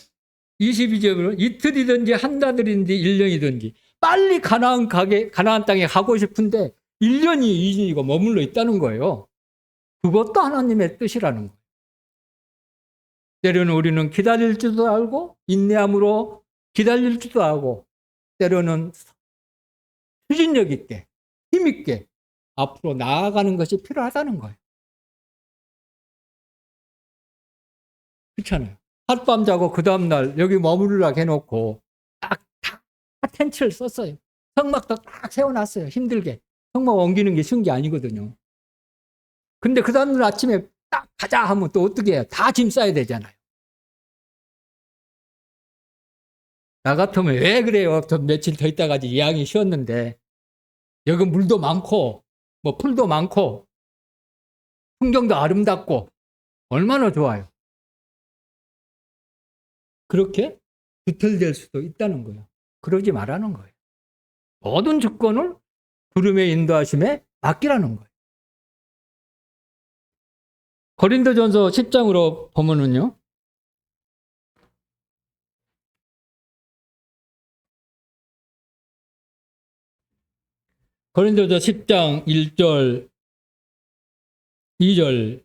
22절은 이틀이든지 한 달이든지 1년이든지 빨리 가나안 땅에 가고 싶은데 1년이 2년이고 머물러 있다는 거예요. 그것도 하나님의 뜻이라는 거예요. 때로는 우리는 기다릴 줄도 알고 인내함으로 기다릴 줄도 알고 때로는 추진력 있게 힘 있게 앞으로 나아가는 것이 필요하다는 거예요. 그렇잖아요. 하룻밤 자고 그 다음날 여기 머무르라고 해놓고 다 텐트를 썼어요. 성막도 딱 세워놨어요. 힘들게. 성막 옮기는 게 쉬운 게 아니거든요. 근데 그 다음날 아침에 딱 가자 하면 또 어떻게 해요? 다 짐 싸야 되잖아요. 나 같으면 왜 그래요? 좀 며칠 더 있다 가지 예양이 쉬었는데 여기 물도 많고 뭐 풀도 많고 풍경도 아름답고 얼마나 좋아요. 그렇게 비틀될 수도 있다는 거예요. 그러지 말라는 거예요. 모든 주권을 구름의 인도하심에 맡기라는 거예요. 고린도전서 10장으로 보면은요. 고린도전서 10장 1절, 2절,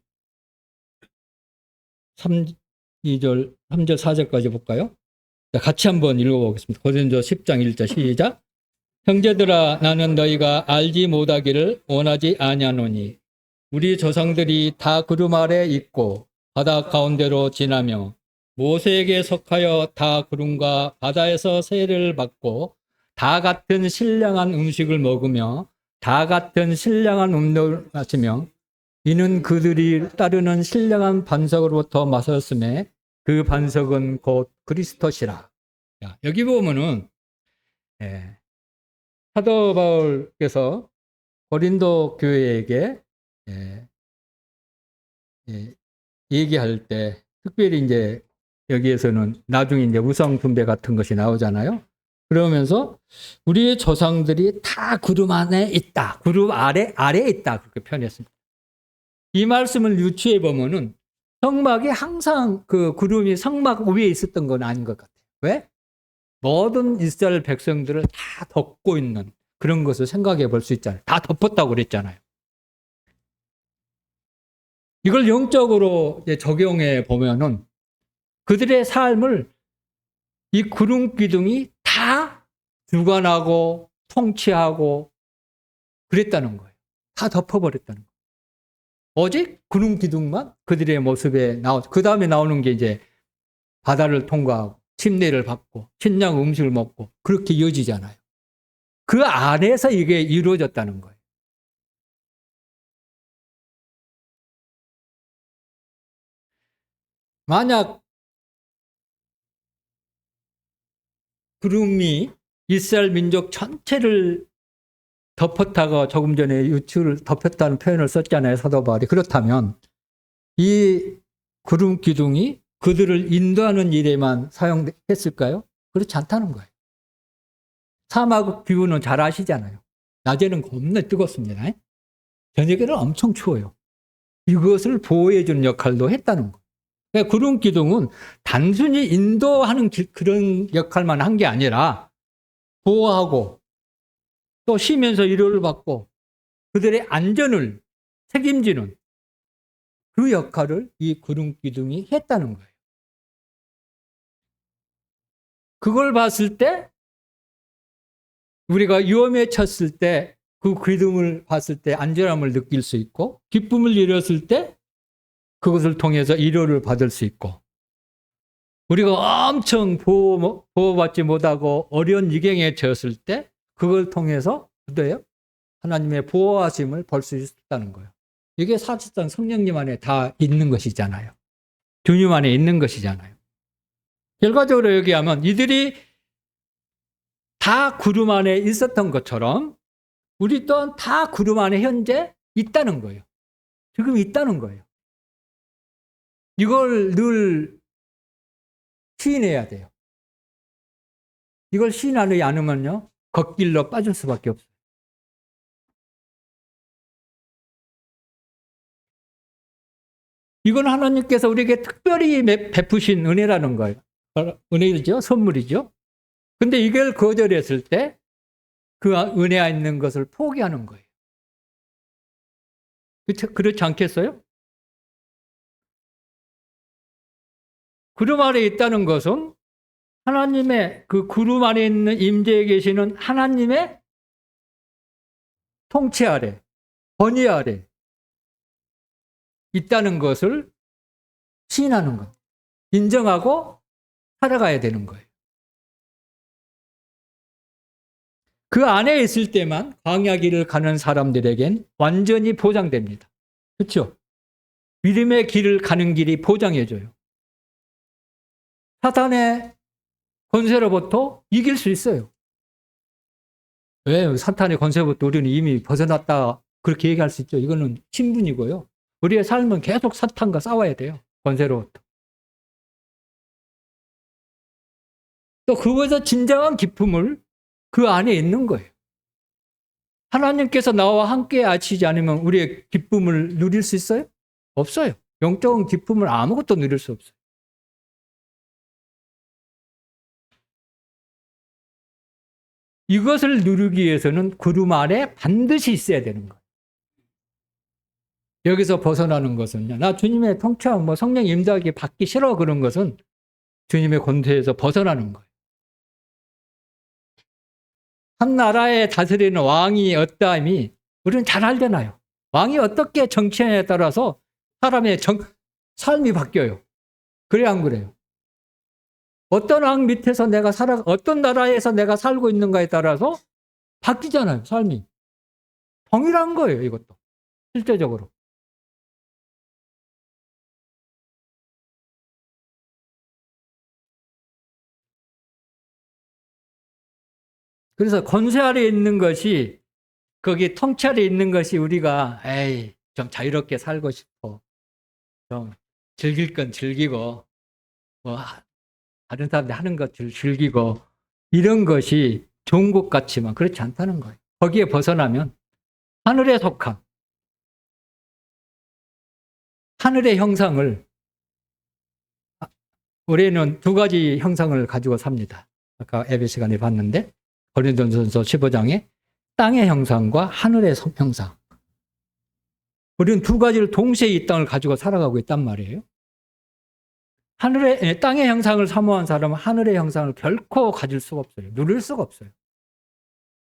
2절, 3절, 4절까지 볼까요? 자, 같이 한번 읽어보겠습니다. 고린도전서 10장 1절 시작. 형제들아 나는 너희가 알지 못하기를 원하지 아니하노니 우리 조상들이 다 구름 아래 있고 바다 가운데로 지나며 모세에게 속하여 다 구름과 바다에서 세례를 받고 다 같은 신령한 음식을 먹으며 다 같은 신령한 음료를 마시며 이는 그들이 따르는 신령한 반석으로부터 마셨음에 그 반석은 곧 그리스도시라. 여기 보면은 사도 바울께서 고린도 교회에게 얘기할 때 특별히 이제 여기에서는 나중에 이제 우상 숭배 같은 것이 나오잖아요. 그러면서 우리의 조상들이 다 구름 안에 있다. 구름 아래 있다. 그렇게 표현했습니다. 이 말씀을 유추해 보면은 성막이 항상 그 구름이 성막 위에 있었던 건 아닌 것 같아요. 왜? 모든 이스라엘 백성들을 다 덮고 있는 그런 것을 생각해 볼 수 있잖아요. 다 덮었다고 그랬잖아요. 이걸 영적으로 적용해 보면은 그들의 삶을 이 구름 기둥이 다 주관하고 통치하고 그랬다는 거예요. 다 덮어버렸다는 거예요. 오직 구름 기둥만 그들의 모습에 그 다음에 나오는 게 이제 바다를 통과하고 침례를 받고 신령 음식을 먹고 그렇게 이어지잖아요. 그 안에서 이게 이루어졌다는 거예요. 만약 구름이 이스라엘 민족 전체를 덮었다가 조금 전에 유추를 덮였다는 표현을 썼잖아요. 사도 바울이. 그렇다면 이 구름 기둥이 그들을 인도하는 일에만 사용했을까요? 그렇지 않다는 거예요. 사막 기후는 잘 아시잖아요. 낮에는 겁나 뜨겁습니다. 저녁에는 엄청 추워요. 이것을 보호해 주는 역할도 했다는 거예요. 그러니까 구름 기둥은 단순히 인도하는 그런 역할만 한 게 아니라 보호하고 또 쉬면서 위로를 받고 그들의 안전을 책임지는 그 역할을 이 구름 기둥이 했다는 거예요. 그걸 봤을 때 우리가 위험에 처했을 때 그 기둥을 봤을 때 안전함을 느낄 수 있고 기쁨을 이뤘을 때 그것을 통해서 위로를 받을 수 있고 우리가 엄청 보호받지 못하고 어려운 위경에 처했을 때 그걸 통해서 어때요? 하나님의 보호하심을 볼 수 있다는 거예요. 이게 사실상 성령님 안에 다 있는 것이잖아요. 주님 안에 있는 것이잖아요. 결과적으로 얘기하면 이들이 다 구름 안에 있었던 것처럼 우리 또한 다 구름 안에 현재 있다는 거예요. 지금 있다는 거예요. 이걸 늘 시인해야 돼요. 이걸 시인하지 않으면요. 걷길로 빠질 수밖에 없어요. 이건 하나님께서 우리에게 특별히 베푸신 은혜라는 거예요. 은혜이죠. 선물이죠. 근데 이걸 거절했을 때 그 은혜 안에 있는 것을 포기하는 거예요. 그렇지 않겠어요? 구름 아래에 있다는 것은 하나님의 그 구름 안에 있는 임재에 계시는 하나님의 통치 아래, 권위 아래 있다는 것을 시인하는 것, 인정하고 살아가야 되는 거예요. 그 안에 있을 때만 광야 길을 가는 사람들에겐 완전히 보장됩니다. 그렇죠? 믿음의 길을 가는 길이 보장해줘요. 사탄의 권세로부터 이길 수 있어요. 왜? 사탄의 권세로부터 우리는 이미 벗어났다 그렇게 얘기할 수 있죠. 이거는 신분이고요. 우리의 삶은 계속 사탄과 싸워야 돼요. 권세로부터. 또 그것에서 진정한 기쁨을 그 안에 있는 거예요. 하나님께서 나와 함께 하시지 않으면 우리의 기쁨을 누릴 수 있어요? 없어요. 영적인 기쁨을 아무것도 누릴 수 없어요. 이것을 누리기 위해서는 구름 아래 반드시 있어야 되는 거예요. 여기서 벗어나는 것은요. 나 주님의 통치하고 뭐 성령 임재하기 받기 싫어 그런 것은 주님의 권세에서 벗어나는 거예요. 한 나라에 다스리는 왕이 어떠함이 우리는 잘 알잖아요. 왕이 어떻게 정치하냐에 따라서 사람의 삶이 바뀌어요. 그래 안 그래요? 어떤 왕 밑에서 내가 어떤 나라에서 내가 살고 있는가에 따라서 바뀌잖아요, 삶이. 동일한 거예요, 이것도. 실제적으로. 그래서 권세 아래 있는 것이, 거기 통치 아래 있는 것이 우리가, 에이, 좀 자유롭게 살고 싶어. 좀 즐길 건 즐기고, 뭐, 다른 사람들이 하는 것을 즐기고, 이런 것이 좋은 것 같지만 그렇지 않다는 거예요. 거기에 벗어나면 하늘에 속한, 하늘의 형상을, 우리는 두 가지 형상을 가지고 삽니다. 아까 예배 시간에 봤는데, 고린도전서 15장에 땅의 형상과 하늘의 형상. 우리는 두 가지를 동시에 이 땅을 가지고 살아가고 있단 말이에요. 땅의 형상을 사모한 사람은 하늘의 형상을 결코 가질 수가 없어요. 누릴 수가 없어요.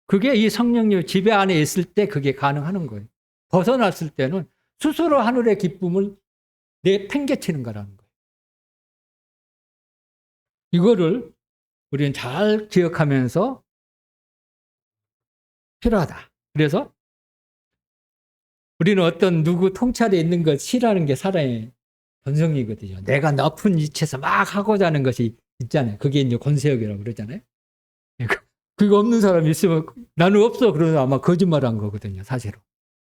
그게 이 성령님 지배 안에 있을 때 그게 가능한 거예요. 벗어났을 때는 스스로 하늘의 기쁨을 내팽개치는 거라는 거예요. 이거를 우리는 잘 기억하면서 필요하다. 그래서 우리는 어떤 누구 통찰에 있는 것 싫어하는 게 사람의 본성이거든요. 내가 높은 위치에서 막 하고자 하는 것이 있잖아요. 그게 이제 권세욕이라고 그러잖아요. 그거 없는 사람이 있으면 나는 없어 그러면 아마 거짓말한 거거든요. 사실은.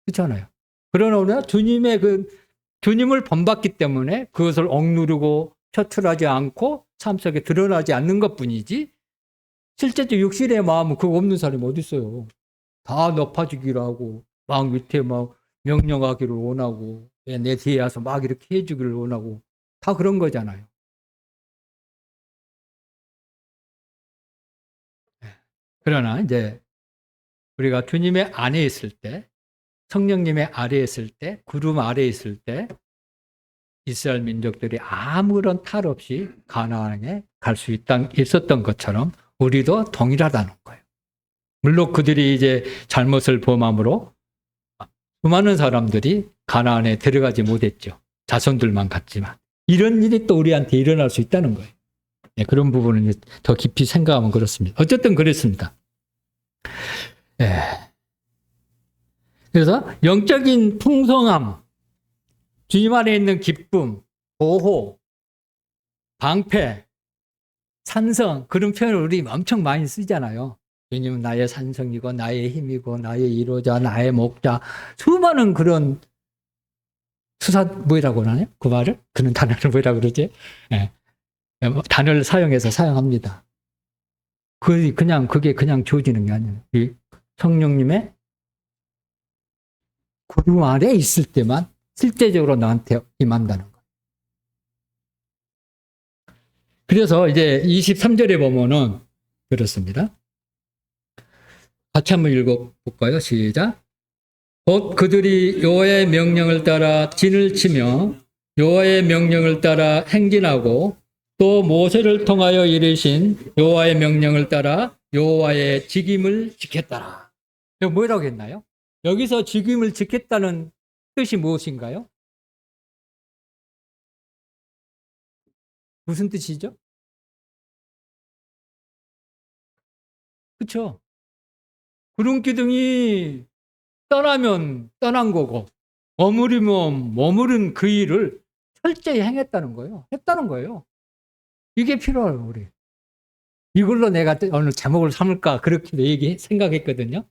그렇잖아요. 그러나 우리가 주님을 본받기 때문에 그것을 억누르고 표출하지 않고 삶 속에 드러나지 않는 것뿐이지 실제적 육신의 마음은 그거 없는 사람이 어디 있어요. 다 높아지기를 하고 막 밑에 막 명령하기를 원하고 내 뒤에 와서 막 이렇게 해주기를 원하고 다 그런 거잖아요. 그러나 이제 우리가 주님의 안에 있을 때, 성령님의 아래에 있을 때, 구름 아래에 있을 때 이스라엘 민족들이 아무런 탈 없이 가나안에 갈 수 있었던 것처럼 우리도 동일하다는 거예요. 물론 그들이 이제 잘못을 범함으로 수많은 사람들이 가나안에 들어가지 못했죠. 자손들만 갔지만 이런 일이 또 우리한테 일어날 수 있다는 거예요. 네, 그런 부분은 더 깊이 생각하면 그렇습니다. 어쨌든 그렇습니다. 네. 그래서 영적인 풍성함, 주님 안에 있는 기쁨, 보호, 방패, 산성 그런 표현을 우리 엄청 많이 쓰잖아요. 왜냐하면 나의 산성이고 나의 힘이고 나의 이로자 나의 목자 수많은 그런 뭐라고 하나요? 그 말을? 그런 단어를 뭐라고 그러지? 네. 단어를 사용합니다. 그게 그냥 주어지는 게 아니에요. 이 성령님의 구름 아래 있을 때만 실제적으로 나한테 임한다는 거예요. 그래서 이제 23절에 보면은 그렇습니다. 같이 한번 읽어볼까요? 시작. 곧 그들이 여호와의 명령을 따라 진을 치며 여호와의 명령을 따라 행진하고 또 모세를 통하여 이르신 여호와의 명령을 따라 여호와의 직임을 지켰더라. 이거 뭐라고 했나요? 여기서 직임을 지켰다는 뜻이 무엇인가요? 무슨 뜻이죠? 그렇죠? 구름 기둥이 떠나면 떠난 거고 머무르면 머무른 그 일을 철저히 행했다는 거예요. 했다는 거예요. 이게 필요해요, 우리. 이걸로 내가 오늘 제목을 삼을까 그렇게 생각했거든요.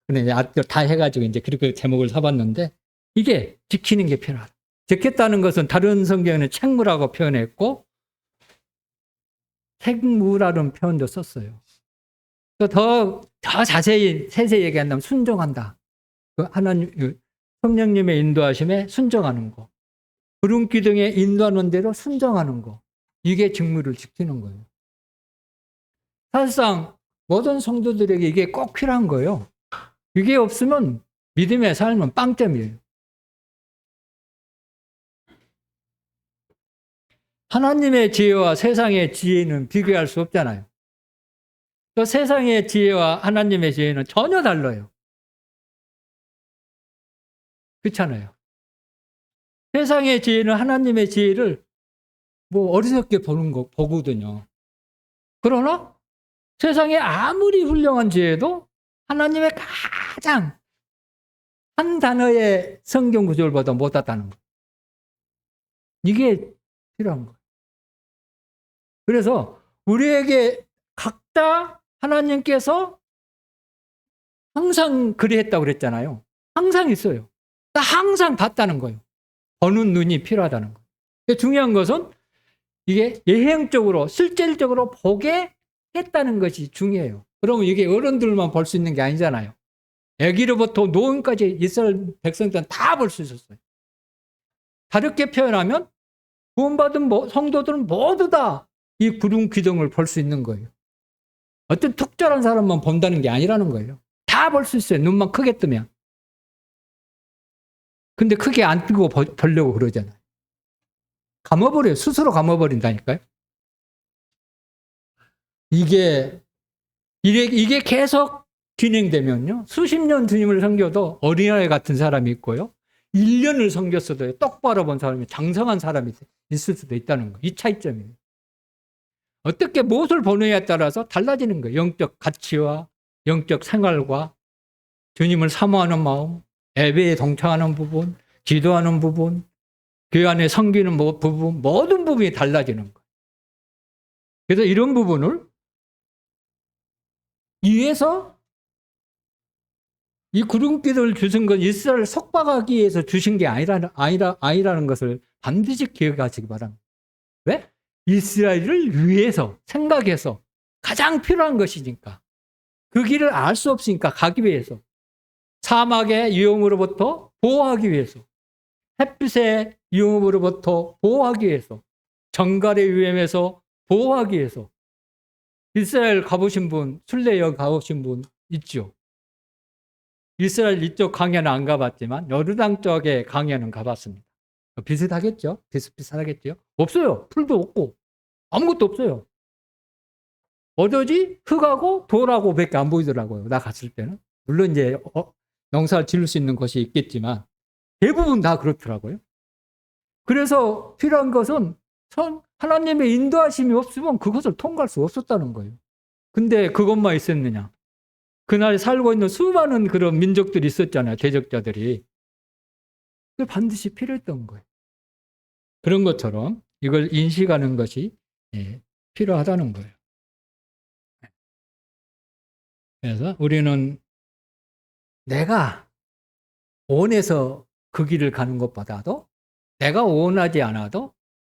근데 이제 다 해가지고 이제 그렇게 제목을 삼았는데 이게 지키는 게 필요하다. 지켰다는 것은 다른 성경에는 책무라고 표현했고 책무라는 표현도 썼어요. 또 더 자세히 세세히 얘기한다면 순종한다. 그 하나님 성령님의 인도하심에 순종하는 거. 구름기둥에 인도하는 대로 순종하는 거. 이게 직무를 지키는 거예요. 사실상 모든 성도들에게 이게 꼭 필요한 거예요. 이게 없으면 믿음의 삶은 빵점이에요. 하나님의 지혜와 세상의 지혜는 비교할 수 없잖아요. 또 세상의 지혜와 하나님의 지혜는 전혀 달라요. 그렇잖아요. 세상의 지혜는 하나님의 지혜를 어리석게 보거든요. 그러나 세상에 아무리 훌륭한 지혜도 하나님의 가장 한 단어의 성경 구절보다 못하다는 거예요. 이게 필요한 거예요. 그래서 우리에게 각자 하나님께서 항상 그리했다고 그랬잖아요. 항상 있어요. 항상 봤다는 거예요. 보는 눈이 필요하다는 거예요. 중요한 것은 이게 예행적으로 실질적으로 보게 했다는 것이 중요해요. 그러면 이게 어른들만 볼 수 있는 게 아니잖아요. 아기로부터 노인까지 이스라엘 백성들은 다 볼 수 있었어요. 다르게 표현하면 구원받은 성도들은 모두 다 이 구름 기둥을 볼 수 있는 거예요. 어떤 특별한 사람만 본다는 게 아니라는 거예요. 다 볼 수 있어요. 눈만 크게 뜨면. 근데 크게 안 뜨고 보려고 그러잖아요. 감아버려요. 스스로 감아버린다니까요. 이게 계속 진행되면요. 수십 년 주님을 섬겨도 어린아이 같은 사람이 있고요. 1년을 섬겼어도 똑바로 본 사람이 장성한 사람이 있을 수도 있다는 거예요. 이 차이점이에요. 어떻게 무엇을 보느냐에 따라서 달라지는 거예요. 영적 가치와 영적 생활과 주님을 사모하는 마음, 예배에 동참하는 부분, 기도하는 부분, 교회 안에 섬기는 부분, 모든 부분이 달라지는 거예요. 그래서 이런 부분을 위해서 이 구름기둥을 주신 건 이스라엘을 속박하기 위해서 주신 게 아니라는 것을 반드시 기억하시기 바랍니다. 왜? 이스라엘을 위해서 생각해서 가장 필요한 것이니까. 그 길을 알 수 없으니까 가기 위해서. 사막의 위험으로부터 보호하기 위해서. 햇빛의 위험으로부터 보호하기 위해서. 정갈의 위험에서 보호하기 위해서. 이스라엘 가보신 분, 순례여 가보신 분 있죠? 이스라엘 이쪽 강야는 안 가봤지만 요르단 쪽의 강야는 가봤습니다. 비슷하겠죠? 비슷하겠죠? 없어요. 풀도 없고 아무것도 없어요. 어쩌지? 흙하고 돌하고 밖에 안 보이더라고요. 나 갔을 때는. 물론 이제 농사를 지을 수 있는 곳이 있겠지만 대부분 다 그렇더라고요. 그래서 필요한 것은 하나님의 인도하심이 없으면 그것을 통과할 수 없었다는 거예요. 근데 그것만 있었느냐? 그날 살고 있는 수많은 그런 민족들이 있었잖아요. 대적자들이. 그게 반드시 필요했던 거예요. 그런 것처럼 이걸 인식하는 것이 필요하다는 거예요. 그래서 우리는 내가 원해서 그 길을 가는 것보다도 내가 원하지 않아도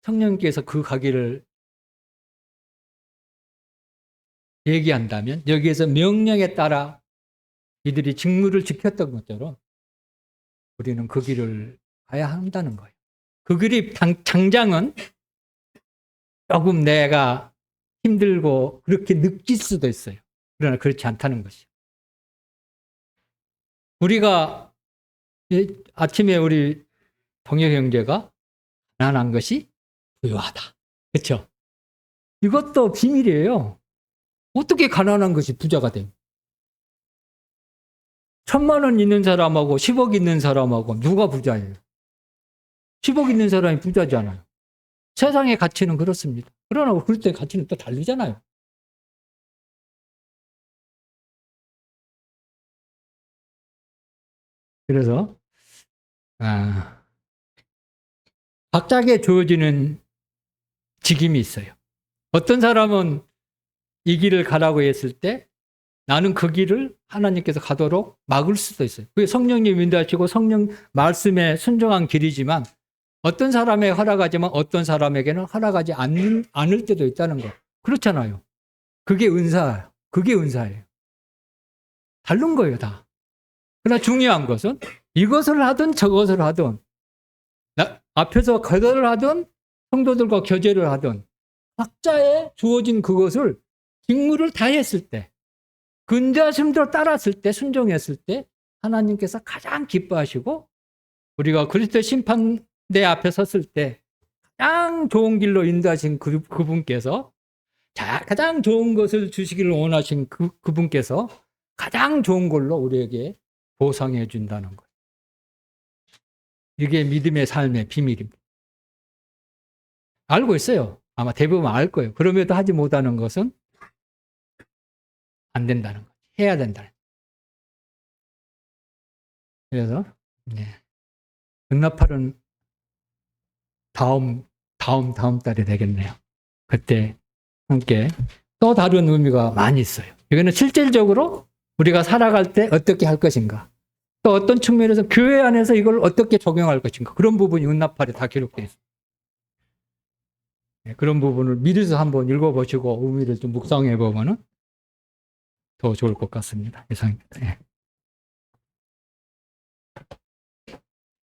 성령께서 그 가기를 얘기한다면 여기에서 명령에 따라 이들이 직무를 지켰던 것처럼 우리는 그 길을 가야 한다는 거예요. 그 길이 당장은 조금 내가 힘들고 그렇게 느낄 수도 있어요. 그러나 그렇지 않다는 것이요. 우리가 아침에 우리 동혁 형제가 가난한 것이 부유하다. 그렇죠? 이것도 비밀이에요. 어떻게 가난한 것이 부자가 돼요? 1,000만 원 있는 사람하고 10억 있는 사람하고 누가 부자예요? 10억 있는 사람이 부자잖아요. 세상의 가치는 그렇습니다. 그러나 그럴 때 가치는 또 다르잖아요. 그래서 각자에게 주어지는 직임이 있어요. 어떤 사람은 이 길을 가라고 했을 때 나는 그 길을 하나님께서 가도록 막을 수도 있어요. 그게 성령님 인도하시고 성령 말씀에 순종한 길이지만 어떤 사람에게 허락하지만 어떤 사람에게는 허락하지 않을 때도 있다는 거. 그렇잖아요. 그게 은사예요. 그게 은사예요. 다른 거예요, 다. 그러나 중요한 것은 이것을 하든 저것을 하든 앞에서 거절을 하든 성도들과 교제를 하든 각자의 주어진 그것을 직무를 다했을 때 근자심대로 따랐을 때 순종했을 때 하나님께서 가장 기뻐하시고 우리가 그리스도 심판대 앞에 섰을 때 가장 좋은 길로 인도하신 그분께서 가장 좋은 것을 주시기를 원하신 그분께서 가장 좋은 걸로 우리에게 보상해 준다는 거예요. 이게 믿음의 삶의 비밀입니다. 알고 있어요. 아마 대부분 알 거예요. 그럼에도 하지 못하는 것은 안 된다는 거예요. 해야 된다는 거예요. 그래서 응답하는 다음 달에 되겠네요. 그때 함께 또 다른 의미가 많이 있어요. 이거는 실질적으로 우리가 살아갈 때 어떻게 할 것인가, 또 어떤 측면에서 교회 안에서 이걸 어떻게 적용할 것인가, 그런 부분이 응답할에 다 기록되어 있습니다. 그런 부분을 미리서 한번 읽어보시고 의미를 좀 묵상해 보면 더 좋을 것 같습니다. 이상입니다.